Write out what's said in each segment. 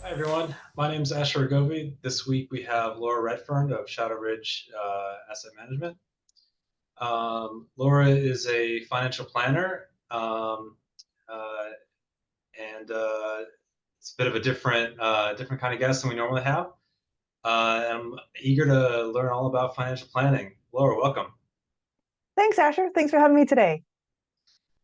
Hi, everyone. My name is Asher Rogovy. This week we have Laura Redfern of Shadowridge Asset Management. Laura is a financial planner, uh, and it's a bit of a different kind of guest than we normally have. I'm eager to learn all about financial planning. Laura, welcome. Thanks, Asher. Thanks for having me today.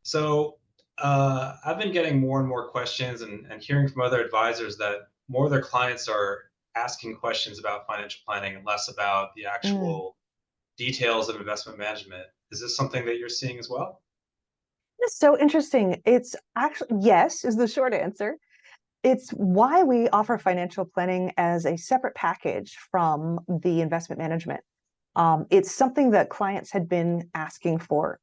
So I've been getting more and more questions and hearing from other advisors that more of their clients are asking questions about financial planning and less about the Mm. actual details of investment management. Is this something that you're seeing as well? It's so interesting. It's actually, yes, is the short answer. It's why we offer financial planning as a separate package from the investment management. It's something that clients had been asking for.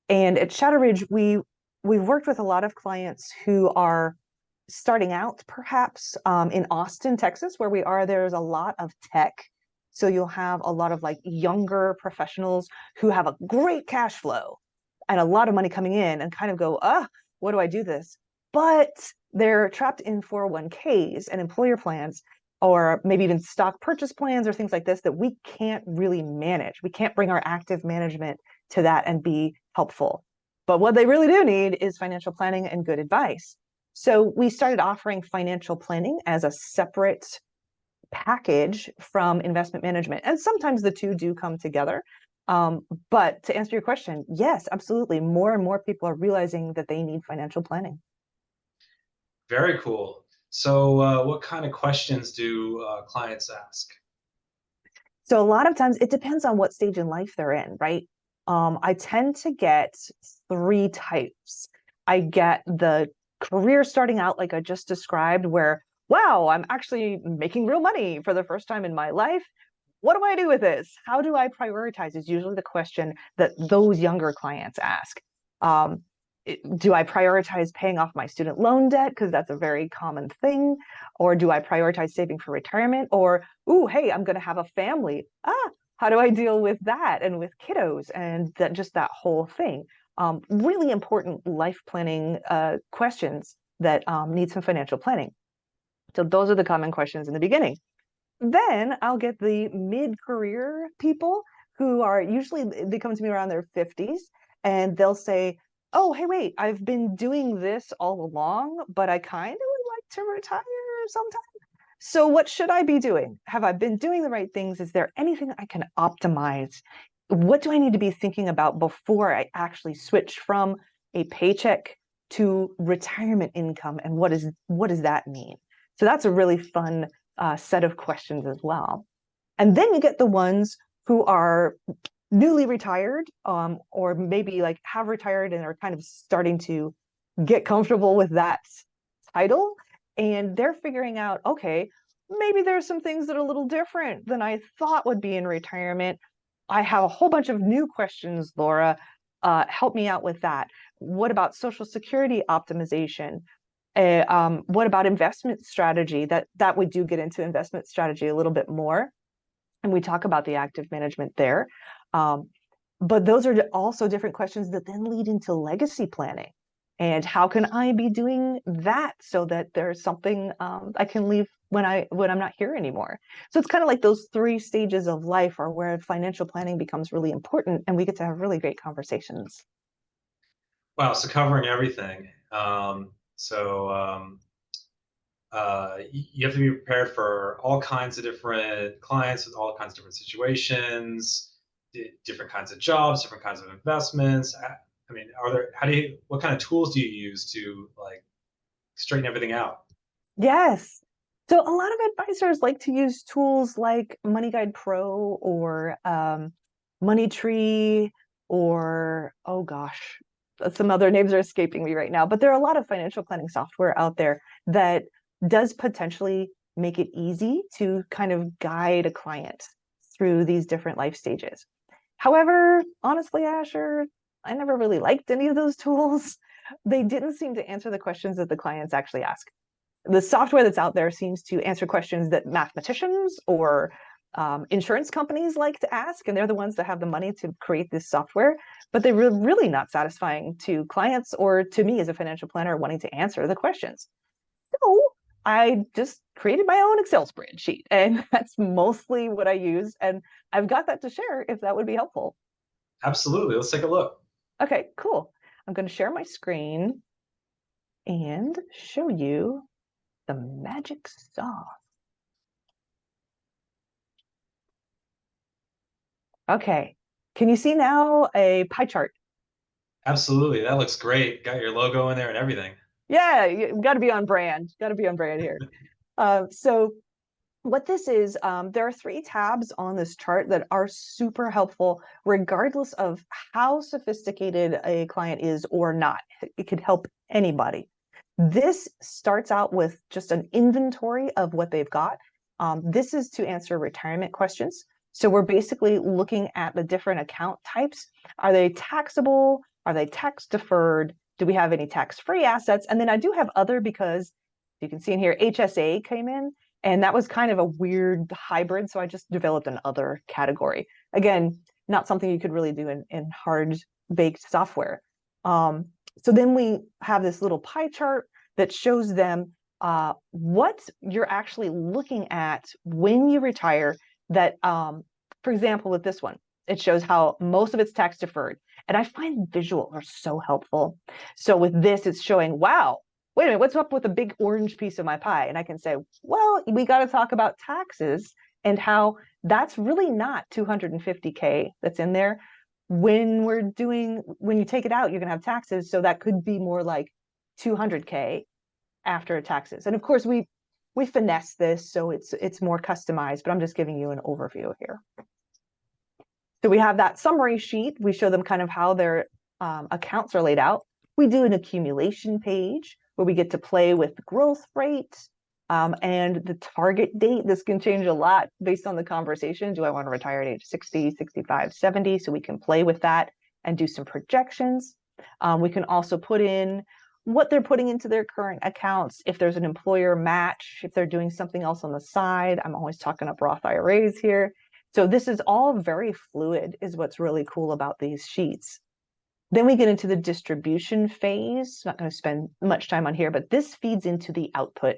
And at Shadowridge, we've worked with a lot of clients who are starting out, perhaps in Austin, Texas, where we are. There's a lot of tech. So you'll have a lot of like younger professionals who have a great cash flow and a lot of money coming in and kind of go, what do I do this? But they're trapped in 401ks and employer plans, or maybe even stock purchase plans or things like this that we can't really manage. We can't bring our active management to that and be helpful. But what they really do need is financial planning and good advice. So we started offering financial planning as a separate package from investment management. And sometimes the two do come together. But to answer your question, yes, absolutely. More and more people are realizing that they need financial planning. Very cool. So what kind of questions do clients ask? So a lot of times it depends on what stage in life they're in, right? I tend to get three types. I get the career starting out like I just described, where, wow, I'm actually making real money for the first time in my life. What do I do with this? How do I prioritize? Is usually the question that those younger clients ask. Um, do I prioritize paying off my student loan debt? Because that's a very common thing. Or do I prioritize saving for retirement? Or, ooh, hey, I'm going to have a family. How do I deal with that and with kiddos and that just that whole thing? Really important life planning questions that need some financial planning. So those are the common questions in the beginning. Then I'll get the mid-career people who are usually, they come to me around their 50s and they'll say, oh, hey, wait, I've been doing this all along, but I kind of would like to retire sometime. So what should I be doing? Have I been doing the right things? Is there anything I can optimize? What do I need to be thinking about before I actually switch from a paycheck to retirement income? And what does that mean? So that's a really fun set of questions as well. And then you get the ones who are newly retired, or maybe like have retired and are kind of starting to get comfortable with that title. And they're figuring out, okay, maybe there's some things that are a little different than I thought would be in retirement. I have a whole bunch of new questions, Laura. Help me out with that. What about Social Security optimization? What about investment strategy? That we do get into investment strategy a little bit more, and we talk about the active management there. Um, but those are also different questions that then lead into legacy planning. And how can I be doing that so that there's something I can leave when I'm not here anymore? So it's kind of like those three stages of life are where financial planning becomes really important, and we get to have really great conversations. Wow, so covering everything. You have to be prepared for all kinds of different clients with all kinds of different situations, different kinds of jobs, different kinds of investments. I mean, what kind of tools do you use to like straighten everything out? Yes. So a lot of advisors like to use tools like Money Guide Pro or Money Tree or, oh gosh, some other names are escaping me right now. But there are a lot of financial planning software out there that does potentially make it easy to kind of guide a client through these different life stages. However, honestly, Asher, I never really liked any of those tools. They didn't seem to answer the questions that the clients actually ask. The software that's out there seems to answer questions that mathematicians or insurance companies like to ask, and they're the ones that have the money to create this software, but they're really not satisfying to clients or to me as a financial planner wanting to answer the questions. So I just created my own Excel spreadsheet, and that's mostly what I use. And I've got that to share if that would be helpful. Absolutely. Let's take a look. Okay, cool. I'm going to share my screen and show you the magic sauce. Okay, can you see now a pie chart? Absolutely. That looks great. Got your logo in there and everything. Yeah, you got to be on brand. Got to be on brand here. So what this is, there are 3 tabs on this chart that are super helpful, regardless of how sophisticated a client is or not. It could help anybody. This starts out with just an inventory of what they've got. This is to answer retirement questions. So we're basically looking at the different account types. Are they taxable? Are they tax deferred? Do we have any tax-free assets? And then I do have other, because you can see in here, HSA came in, and that was kind of a weird hybrid. So I just developed an other category. Again, not something you could really do in hard-baked software. So then we have this little pie chart that shows them what you're actually looking at when you retire. That, for example, with this one, it shows how most of it's tax deferred. And I find visuals are so helpful. So with this, it's showing, wow, wait a minute, what's up with the big orange piece of my pie? And I can say, well, we got to talk about taxes and how that's really not 250K that's in there. When you take it out, you're going to have taxes. So that could be more like 200K after taxes. And of course, we finesse this so it's more customized, but I'm just giving you an overview here. So we have that summary sheet. We show them kind of how their accounts are laid out. We do an accumulation page where we get to play with growth rate and the target date. This can change a lot based on the conversation. Do I want to retire at age 60, 65, 70? So we can play with that and do some projections. We can also put in what they're putting into their current accounts, if there's an employer match, if they're doing something else on the side. I'm always talking up Roth IRAs here. So this is all very fluid, is what's really cool about these sheets. Then we get into the distribution phase. I'm not going to spend much time on here, but this feeds into the output.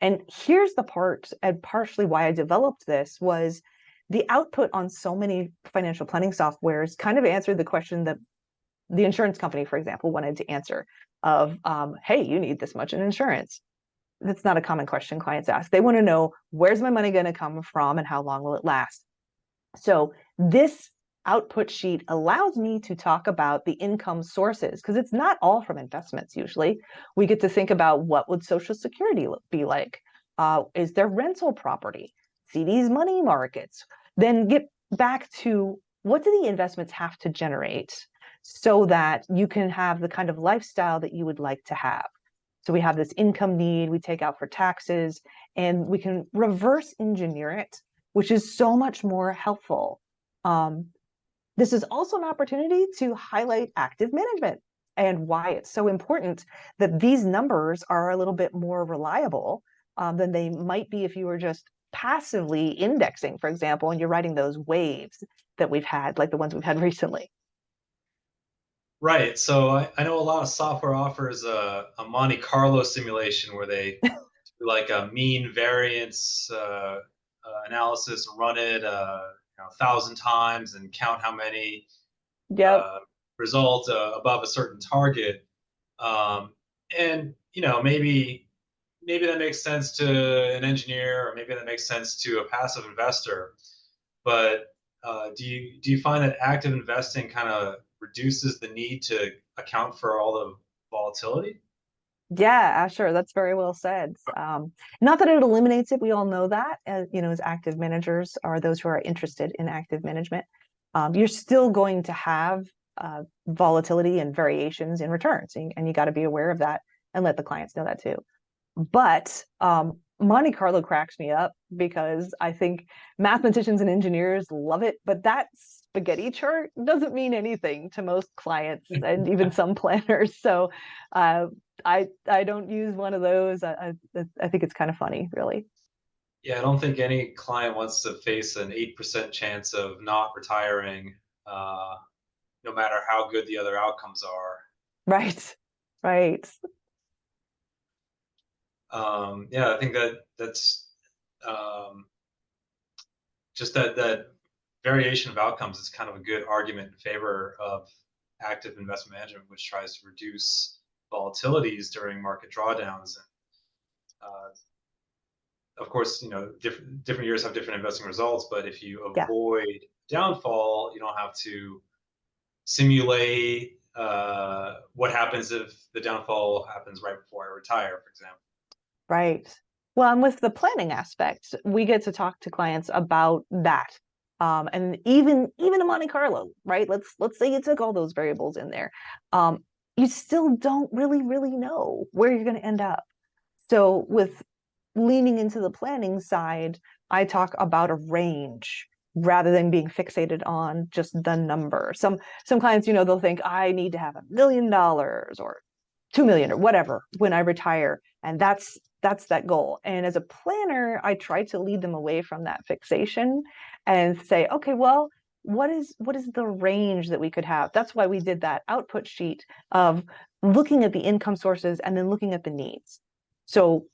And here's the part, and partially why I developed this, was the output on so many financial planning softwares kind of answered the question that the insurance company, for example, wanted to answer of, hey, you need this much in insurance. That's not a common question clients ask. They want to know, where's my money going to come from and how long will it last? So this output sheet allows me to talk about the income sources, because it's not all from investments. Usually we get to think about, what would Social Security be like? Is there rental property, CDs, money markets? Then get back to, what do the investments have to generate so that you can have the kind of lifestyle that you would like to have? So we have this income need we take out for taxes, and we can reverse engineer it, which is so much more helpful. This is also an opportunity to highlight active management and why it's so important that these numbers are a little bit more reliable than they might be if you were just passively indexing, for example, and you're writing those waves that we've had, like the ones we've had recently. Right. So I know a lot of software offers a Monte Carlo simulation where they do like a mean variance analysis, run it 1,000 times and count how many Yep. result above a certain target. And maybe that makes sense to an engineer, or maybe that makes sense to a passive investor. But do you find that active investing kind of reduces the need to account for all the volatility? Yeah, Asher, that's very well said. Not that it eliminates it. We all know that, as active managers, are those who are interested in active management. You're still going to have volatility and variations in returns, and you got to be aware of that and let the clients know that too. But Monte Carlo cracks me up, because I think mathematicians and engineers love it, but that spaghetti chart doesn't mean anything to most clients and even some planners. So I don't use one of those. I think it's kind of funny, really. Yeah, I don't think any client wants to face an 8% chance of not retiring, no matter how good the other outcomes are. Right, right. Yeah, I think that's just that variation of outcomes is kind of a good argument in favor of active investment management, which tries to reduce volatilities during market drawdowns. And of course, different years have different investing results, but if you Yeah. avoid downfall, you don't have to simulate what happens if the downfall happens right before I retire, for example. Right. Well, and with the planning aspect, we get to talk to clients about that. And even a Monte Carlo, right? Let's say you took all those variables in there. You still don't really know where you're going to end up. So with leaning into the planning side, I talk about a range rather than being fixated on just the number. Some clients, they'll think I need to have $1 million or 2 million or whatever when I retire. And that's that goal. And as a planner, I try to lead them away from that fixation and say, okay, well, what is the range that we could have? That's why we did that output sheet of looking at the income sources and then looking at the needs. So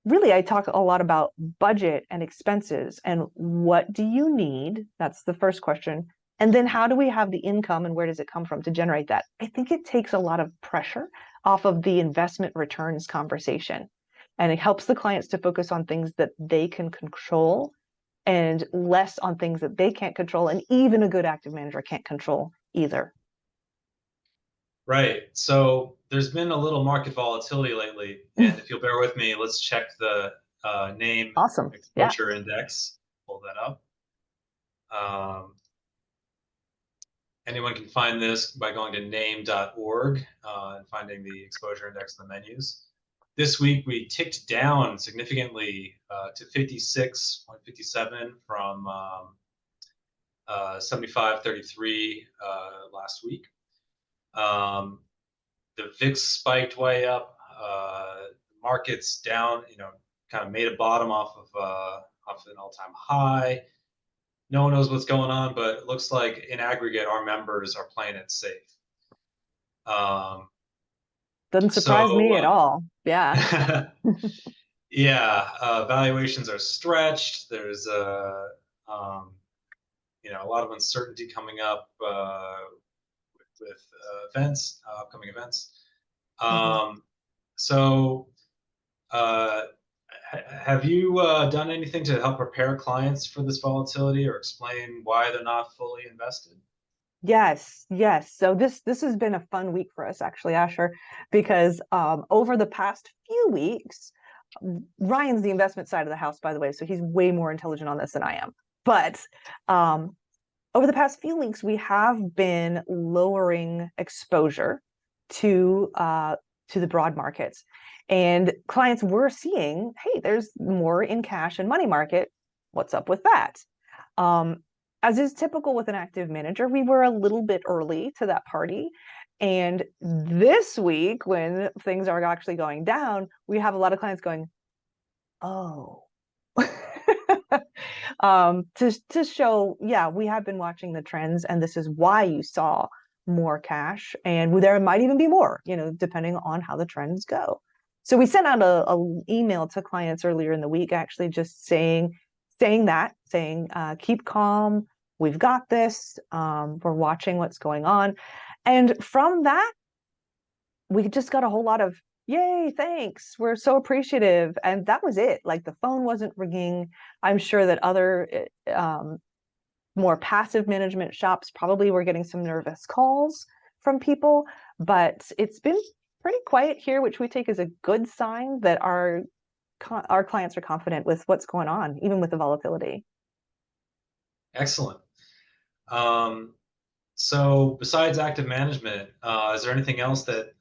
really, I talk a lot about budget and expenses and what do you need? That's the first question. And then how do we have the income and where does it come from to generate that? I think it takes a lot of pressure off of the investment returns conversation. And it helps the clients to focus on things that they can control and less on things that they can't control. And even a good active manager can't control either. Right. So there's been a little market volatility lately, and if you'll bear with me, let's check the NAIM Awesome. Yeah. exposure index. Pull that up. Anyone can find this by going to naim.org and finding the exposure index in the menus. This week we ticked down significantly to 56.57 from 75.33 last week. The VIX spiked way up. Markets down, kind of made a bottom off of an all-time high. No one knows what's going on, but it looks like in aggregate, our members are playing it safe. Doesn't surprise me at all. Yeah. Yeah, valuations are stretched. There's a lot of uncertainty coming up with upcoming events. So, have you done anything to help prepare clients for this volatility or explain why they're not fully invested? Yes. So this has been a fun week for us, actually, Asher, because over the past few weeks, Ryan's the investment side of the house, by the way, so he's way more intelligent on this than I am. But over the past few weeks, we have been lowering exposure to the broad markets, and clients were seeing, hey, there's more in cash and money market. What's up with that? As is typical with an active manager, we were a little bit early to that party. And this week, when things are actually going down, we have a lot of clients going, oh. To show, yeah, we have been watching the trends, and this is why you saw more cash, and there might even be more, depending on how the trends go. So we sent out a email to clients earlier in the week, actually, just saying, keep calm. We've got this. We're watching what's going on. And from that, we just got a whole lot of, yay, thanks. We're so appreciative. And that was it. Like the phone wasn't ringing. I'm sure that other more passive management shops probably were getting some nervous calls from people, but it's been pretty quiet here, which we take as a good sign that our clients are confident with what's going on, even with the volatility. Excellent. So besides active management, is there anything else that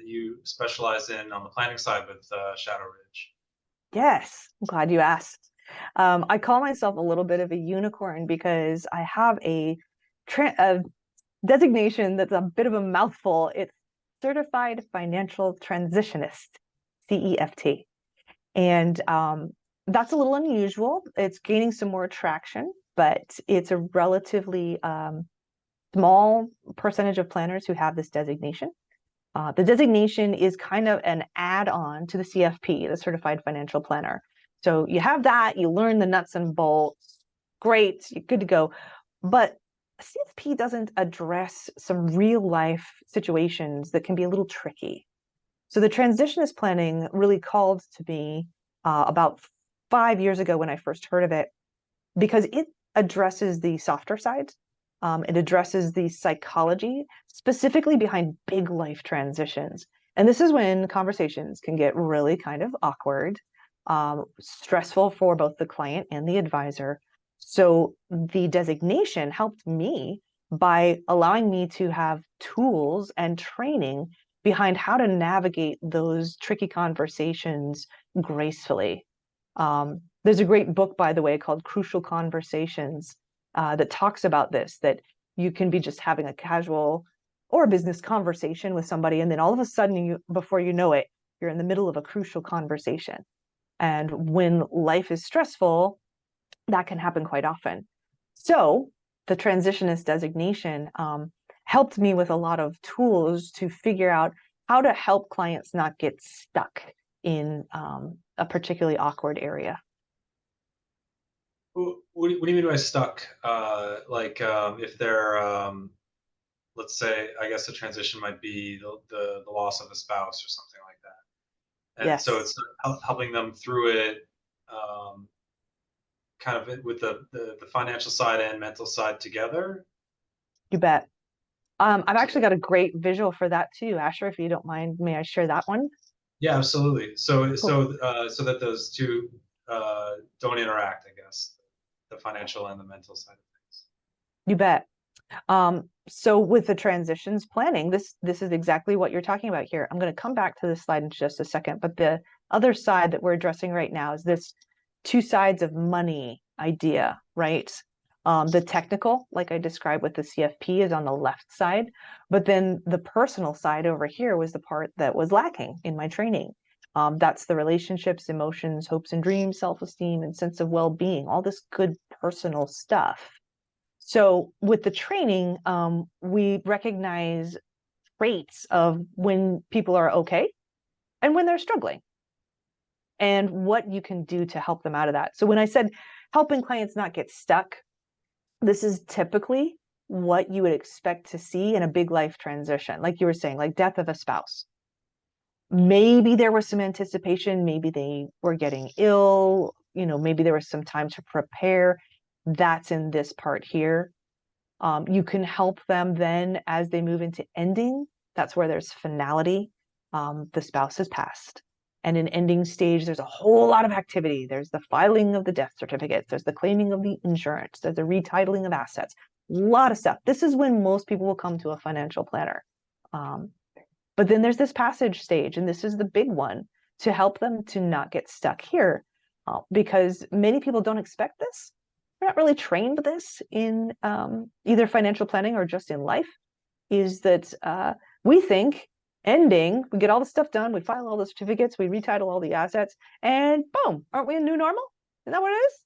you specialize in on the planning side with Shadowridge? Yes, I'm glad you asked. I call myself a little bit of a unicorn because I have a designation that's a bit of a mouthful. It's Certified Financial Transitionist, CEFT. And that's a little unusual. It's gaining some more traction, but it's a relatively small percentage of planners who have this designation. The designation is kind of an add-on to the CFP, the Certified Financial Planner. So you have that, you learn the nuts and bolts, great, you're good to go. But CFP doesn't address some real life situations that can be a little tricky. So the transitionist planning really called to me about 5 years ago when I first heard of it, because it addresses the softer side. It addresses the psychology specifically behind big life transitions. And this is when conversations can get really kind of awkward, stressful for both the client and the advisor. So the designation helped me by allowing me to have tools and training behind how to navigate those tricky conversations gracefully. There's a great book, by the way, called Crucial Conversations that talks about this, that you can be just having a casual or a business conversation with somebody, and then all of a sudden, before you know it, you're in the middle of a crucial conversation. And when life is stressful, that can happen quite often. So the transitionist designation helped me with a lot of tools to figure out how to help clients not get stuck in a particularly awkward area. What do you mean by stuck? If they're, let's say, I guess the transition might be the loss of a spouse or something like that. And so Yes, it's helping them through it, um, kind of with the financial side and mental side together. you bet. I've So, actually got a great visual for that too, Asher, if you don't mind, may I share that one? yeah, absolutely. So, Cool. so that those two don't interact, I guess, the financial and the mental side of things. You bet. So with the transitions planning, this is exactly what you're talking about here. I'm going to come back to this slide in just a second, but the other side that we're addressing right now is this two sides of money idea, right? The technical, like I described with the CFP, is on the left side, but then the personal side over here was the part that was lacking in my training. That's the relationships, emotions, hopes and dreams, self-esteem, and sense of well-being, all this good personal stuff. So with the training, we recognize traits of when people are okay and when they're struggling, and what you can do to help them out of that. So when I said helping clients not get stuck, this is typically what you would expect to see in a big life transition, like you were saying, like death of a spouse. Maybe there was some anticipation, maybe they were getting ill, maybe there was some time to prepare. That's in this part here. You can help them then as they move into ending. That's where there's finality. The spouse has passed. And in ending stage, there's a whole lot of activity. There's the filing of the death certificates. There's the claiming of the insurance. There's the retitling of assets. A lot of stuff. This is when most people will come to a financial planner. But then there's this passage stage, and this is the big one, to help them to not get stuck here, because many people don't expect this. We're not really trained this in either financial planning or just in life, is that we think ending, we get all the stuff done, we file all the certificates, we retitle all the assets, and boom, aren't we a new normal? Isn't that what it is?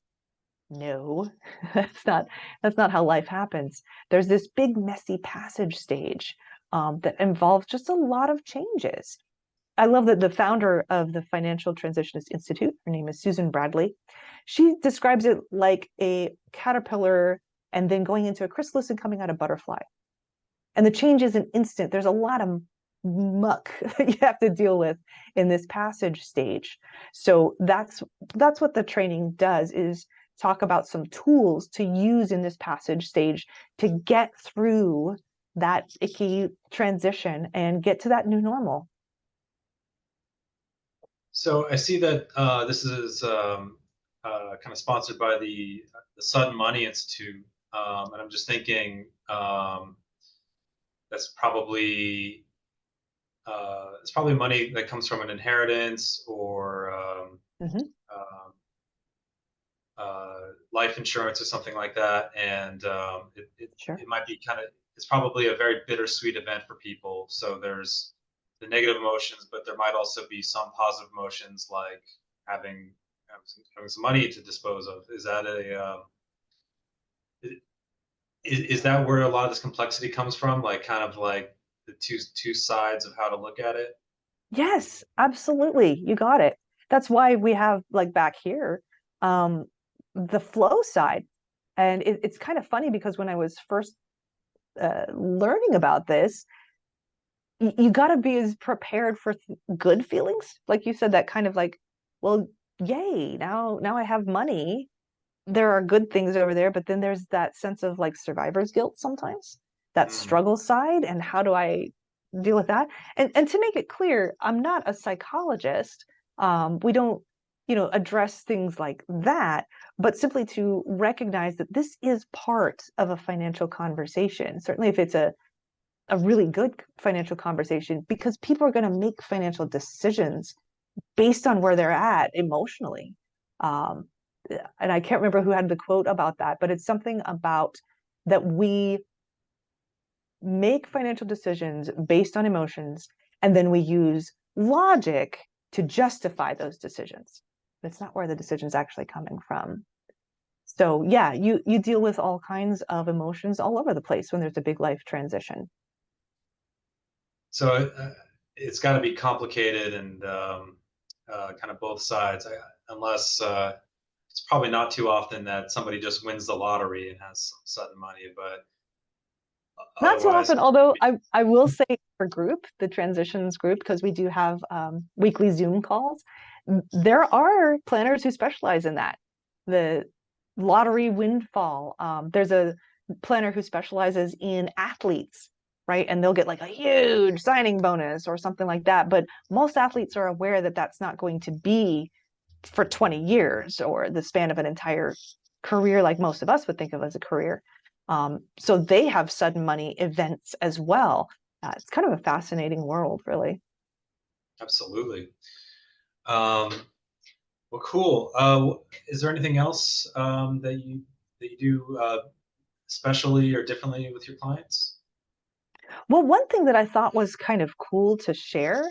No, that's not how life happens. There's this big messy passage stage that involves just a lot of changes. I love that the founder of the Financial Transitionist Institute, her name is Susan Bradley, she describes it like a caterpillar and then going into a chrysalis and coming out a butterfly. And the change isn't instant. There's a lot of muck that you have to deal with in this passage stage. So that's what the training does, is talk about some tools to use in this passage stage to get through that icky transition and get to that new normal. So I see that this is kind of sponsored by the Sudden Money Institute, and I'm just thinking that's probably it's probably money that comes from an inheritance or Mm-hmm. um, life insurance or something like that, and Sure. it might be kind of, it's probably a very bittersweet event for people. So there's the negative emotions, but there might also be some positive emotions like having having some money to dispose of. Is that is that where a lot of this complexity comes from? Like kind of like the two sides of how to look at it? Yes, absolutely. You got it. That's why we have like back here, um, the flow side. And it's kind of funny because when I was first learning about this, you got to be as prepared for good feelings. Like you said, that kind of like, well, yay, now I have money. There are good things over there, but then there's that sense of like survivor's guilt sometimes, that Mm, struggle side, and how do I deal with that? And to make it clear, I'm not a psychologist. We don't, address things like that, but simply to recognize that this is part of a financial conversation. Certainly, if it's a really good financial conversation, because people are going to make financial decisions based on where they're at emotionally. Um, and I can't remember who had the quote about that, but it's something about that we make financial decisions based on emotions, and then we use logic to justify those decisions. It's not where the decision's actually coming from. So yeah, you deal with all kinds of emotions all over the place when there's a big life transition. so it's got to be complicated and kind of both sides, unless it's probably not too often that somebody just wins the lottery and has some sudden money, but Not too otherwise, often, although I will say for group, the transitions group, because we do have weekly Zoom calls, there are planners who specialize in that. The lottery windfall. There's a planner who specializes in athletes, right? And they'll get like a huge signing bonus or something like that. But most athletes are aware that that's not going to be for 20 years or the span of an entire career, like most of us would think of as a career. So they have sudden money events as well. It's kind of a fascinating world, really. absolutely. Um, well, cool. Is there anything else that you do specially or differently with your clients? Well, one thing that I thought was kind of cool to share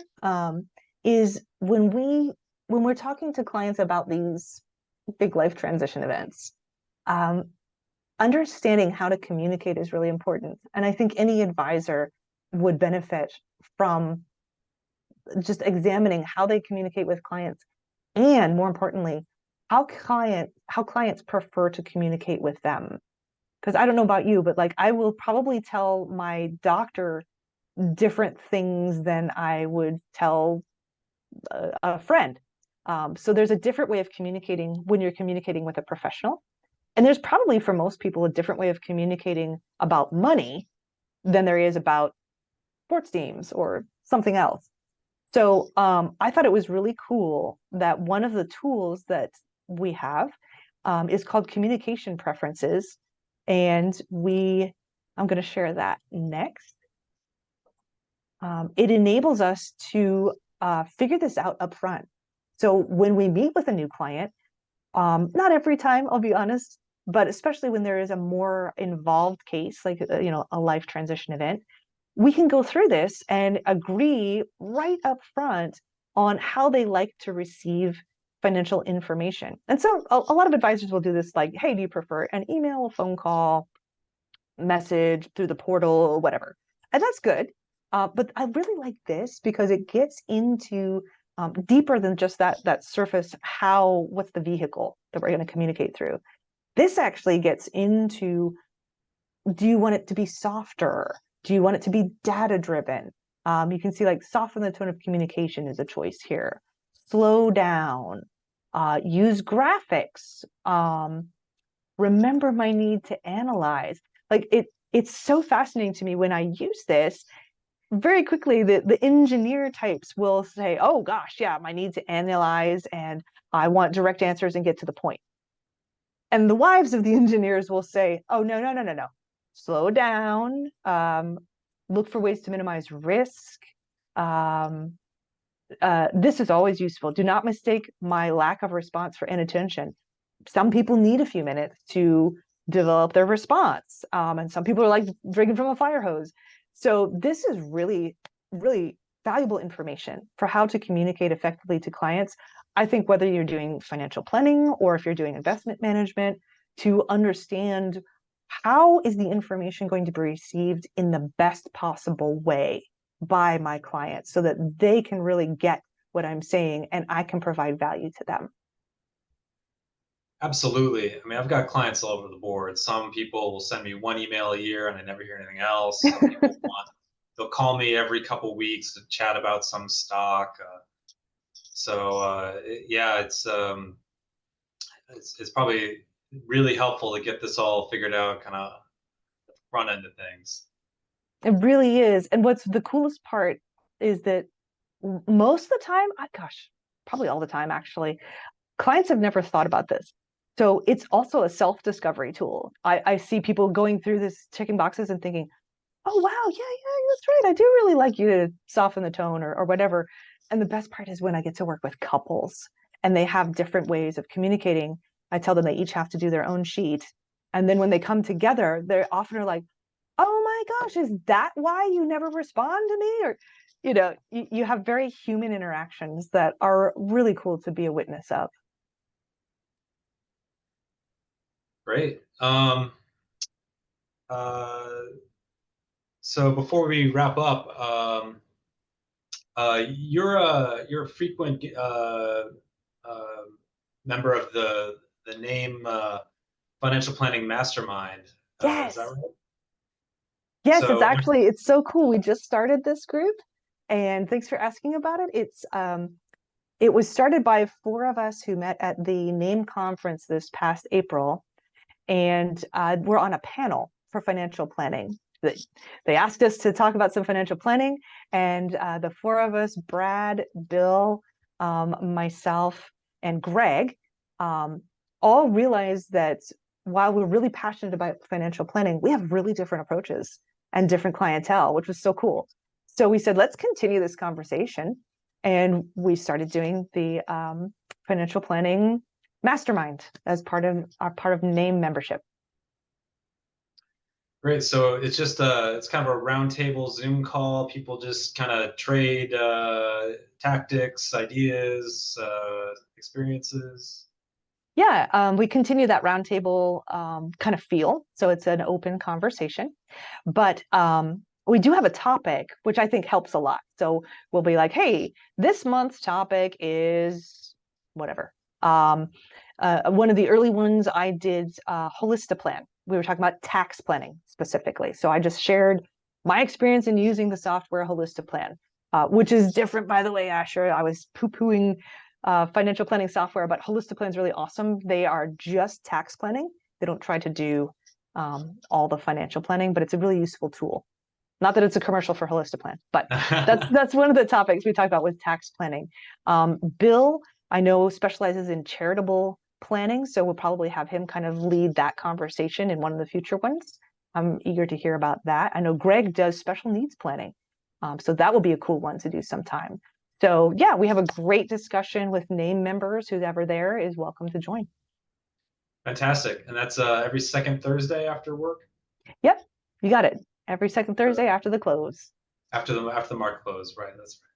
is when we're talking to clients about these big life transition events, um, understanding how to communicate is really important. And I think any advisor would benefit from just examining how they communicate with clients, and more importantly, how clients prefer to communicate with them. Because I don't know about you, but like I will probably tell my doctor different things than I would tell a friend. So there's a different way of communicating when you're communicating with a professional. And there's probably for most people a different way of communicating about money than there is about sports teams or something else. So I thought it was really cool that one of the tools that we have is called communication preferences. And I'm going to share that next. It enables us to figure this out up front. So when we meet with a new client, not every time, I'll be honest, but especially when there is a more involved case, like a life transition event, we can go through this and agree right up front on how they like to receive financial information. And so a lot of advisors will do this like, hey, do you prefer an email, a phone call, message through the portal, whatever? And that's good. But I really like this because it gets into deeper than just that surface, what's the vehicle that we're going to communicate through. This actually gets into, do you want it to be softer? Do you want it to be data driven? You can see like soften the tone of communication is a choice here. Slow down, use graphics, remember my need to analyze. Like it's so fascinating to me when I use this. Very quickly, the engineer types will say, oh gosh, yeah, my need to analyze and I want direct answers and get to the point. And the wives of the engineers will say, oh, no, no, no, no, no. Slow down. Look for ways to minimize risk. This is always useful. Do not mistake my lack of response for inattention. Some people need a few minutes to develop their response. And some people are like drinking from a fire hose. So this is really, really valuable information for how to communicate effectively to clients. I think whether you're doing financial planning or if you're doing investment management, to understand how is the information going to be received in the best possible way by my clients so that they can really get what I'm saying and I can provide value to them? Absolutely. I mean, I've got clients all over the board. Some people will send me one email a year and I never hear anything else. Some people they'll call me every couple weeks to chat about some stock. Yeah, it's probably really helpful to get this all figured out, kind of front end of things. It really is. And what's the coolest part is that most of the time, gosh, probably all the time actually, clients have never thought about this. So it's also a self-discovery tool. I see people going through this, checking boxes and thinking, oh, wow, yeah, that's right. I do really like you to soften the tone or whatever. And the best part is when I get to work with couples and they have different ways of communicating. I tell them they each have to do their own sheet. And then when they come together, they often are like, oh my gosh, is that why you never respond to me? Or, you have very human interactions that are really cool to be a witness of. Great. Uh, so before we wrap up, you're a frequent uh, member of the NAAIM Financial Planning Mastermind. Is that Yes. right? Yes, So it's so cool. We just started this group and thanks for asking about it. It was started by four of us who met at the NAAIM conference this past April, and we're on a panel for financial planning. They asked us to talk about some financial planning, and the four of us, Brad, Bill, myself, and Greg, all realized that while we're really passionate about financial planning, we have really different approaches and different clientele, which was so cool. So we said, let's continue this conversation. And we started doing the financial planning mastermind as part of NAAIM membership. great. So it's kind of a roundtable Zoom call. People just kind of trade tactics, ideas, experiences. Yeah, we continue that roundtable kind of feel. So it's an open conversation, but we do have a topic, which I think helps a lot. So we'll be like, hey, this month's topic is whatever. One of the early ones I did Holistiplan. We were talking about tax planning specifically. So I just shared my experience in using the software Holistiplan, which is different, by the way, Asher. I was poo-pooing financial planning software, but Holistiplan is really awesome. They are just tax planning. They don't try to do all the financial planning, but it's a really useful tool. Not that it's a commercial for Holistiplan, but that's one of the topics we talk about with tax planning. Bill, I know, specializes in charitable planning, so we'll probably have him kind of lead that conversation in one of the future ones. I'm eager to hear about that. I know Greg does special needs planning, so that will be a cool one to do sometime. So yeah, we have a great discussion with NAAIM members. Who's ever there is welcome to join. Fantastic. And that's every second Thursday after work? Yep, you got it. Every second Thursday after the close. After the market close, right? That's right.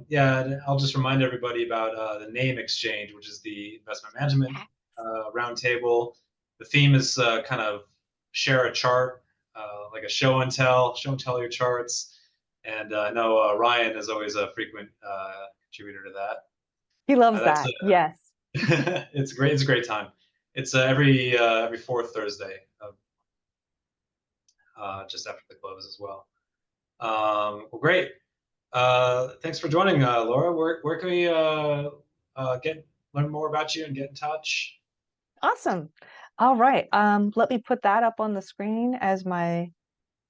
Yeah, and I'll just remind everybody about the NAAIM Exchange, which is the investment management roundtable. The theme is kind of share a chart, like a show and tell your charts. And I know Ryan is always a frequent contributor to that. He loves that. Yes. It's great. It's a great time. It's every fourth Thursday of just after the close as well. Well, great. Thanks for joining, Laura. Where can we learn more about you and get in touch? Awesome. All right. Let me put that up on the screen as my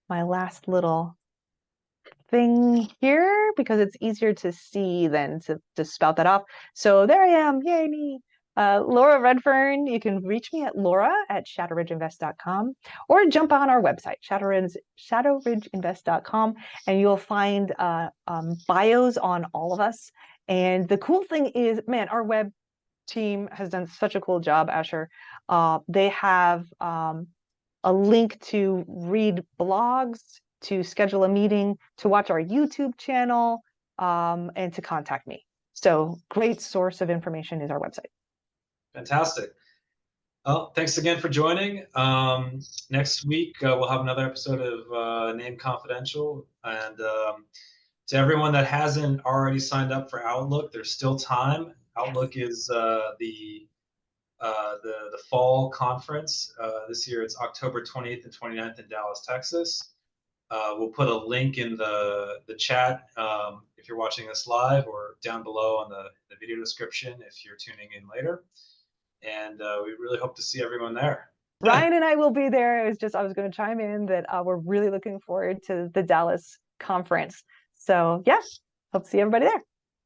last little thing here because it's easier to see than to spout that off. So there I am. Yay, me. Laura Redfern. You can reach me at laura@shadowridgeinvest.com or jump on our website, shadowridgeinvest.com, and you'll find bios on all of us. And the cool thing is, man, our web team has done such a cool job, Asher. They have a link to read blogs, to schedule a meeting, to watch our YouTube channel, and to contact me. So great source of information is our website. Fantastic. Well, thanks again for joining. Next week, we'll have another episode of NAAIM Confidential. And to everyone that hasn't already signed up for Outlook, there's still time. Outlook is the fall conference. This year, it's October 20th and 29th in Dallas, Texas. We'll put a link in the chat if you're watching this live, or down below on the video description if you're tuning in later. And we really hope to see everyone there. Ryan and I will be there. I was going to chime in that we're really looking forward to the Dallas conference. So yes, hope to see everybody there.